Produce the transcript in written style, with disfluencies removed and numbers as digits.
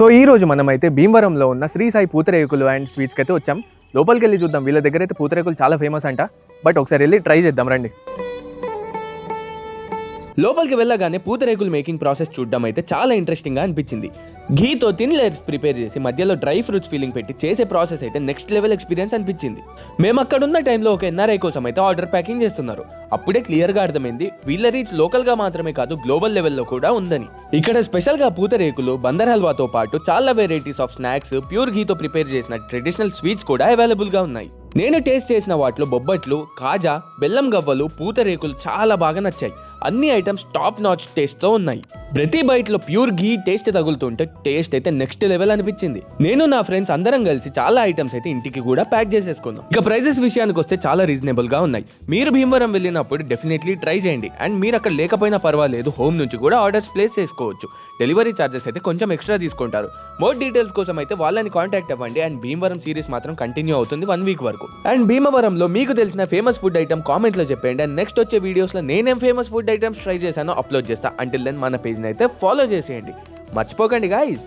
So ఈ రోజు మనమైతే భీమవరంలో ఉన్న శ్రీ సాయి పూతరేకులు అండ్ స్వీట్స్కి అయితే వచ్చాం. లోపలికి వెళ్ళి చూద్దాం. వీళ్ళ దగ్గర అయితే పూతరేకులు చాలా ఫేమస్ అంట. బట్ ఒకసారి వెళ్ళి ట్రై చేద్దాం రండి. లోపలికి వెళ్ళగానే పూతరేకులు మేకింగ్ ప్రాసెస్ చూడడం అయితే చాలా ఇంట్రెస్టింగ్గా అనిపించింది. ఘీతో థిన్ లేయర్స్ ప్రిపేర్ చేసి మధ్యలో డ్రై ఫ్రూట్స్ ఫీలింగ్ పెట్టి చేసే ప్రాసెస్ అయితే నెక్స్ట్ లెవెల్ ఎక్స్పీరియన్స్ అనిపించింది. మేము అక్కడ ఉన్న టైంలో ఒక ఎన్ఆర్ఐ కోసం అయితే ఆర్డర్ ప్యాకింగ్ చేస్తున్నారు. అప్పుడే క్లియర్గా అర్థమైంది వీళ్ళ రీచ్ లోకల్గా మాత్రమే కాదు గ్లోబల్ లెవెల్లో కూడా ఉందని. ఇక్కడ స్పెషల్గా పూతరేకులు, బందర్ హల్వాతో పాటు చాలా వెరైటీస్ ఆఫ్ స్నాక్స్, ప్యూర్ ఘీతో ప్రిపేర్ చేసిన ట్రెడిషనల్ స్వీట్స్ కూడా అవైలబుల్గా ఉన్నాయి. నేను టేస్ట్ చేసిన వాటిలో బొబ్బట్లు, కాజా, బెల్లం గవ్వలు, పూతరేకులు చాలా బాగా నచ్చాయి. అన్ని ఐటమ్స్ టాప్ నాచ్ టేస్ట్తో ఉన్నాయి. ప్రతి బైట్లో ప్యూర్ ఘీ టేస్ట్ తగులుతుంటే టేస్ట్ అయితే నెక్స్ట్ లెవెల్ అనిపించింది. నేను నా ఫ్రెండ్స్ అందరం కలిసి చాలా ఐటమ్స్ అయితే ఇంటికి కూడా ప్యాక్ చేసేసుకున్నాం. ఇక ప్రైజెస్ విషయానికి వస్తే చాలా రీజనబుల్ గా ఉన్నాయి. మీరు భీమవరం వెళ్ళినప్పుడు డెఫినెట్లీ ట్రై చేయండి. అండ్ మీరు అక్కడ లేకపోయినా పర్వాలేదు, హోమ్ నుంచి కూడా ఆర్డర్స్ ప్లేస్ చేసుకోవచ్చు. డెలివరీ ఛార్జెస్ అయితే కొంచెం ఎక్స్ట్రా తీసుకుంటారు. మోర్ డీటెయిల్స్ కోసం అయితే వాళ్ళని కాంటాక్ట్ అవ్వండి. అండ్ భీమవరం సిరీస్ మాత్రం కంటిన్యూ అవుతుంది 1 వీక్ వరకు. అండ్ భీమవరంలో మీకు తెలిసిన ఫేమస్ ఫుడ్ ఐటమ్ కామెంట్ లో చెప్పండి. అండ్ నెక్స్ట్ వచ్చే వీడియోస్ లో నేనేం ఫేమస్ ఫుడ్ ఐటమ్స్ ట్రై చేశానో అప్లోడ్ చేస్తా. అంటిల్ దెన్ మన పేజ్ అయితే ఫాలో చేసేయండి. మర్చిపోకండి గైస్.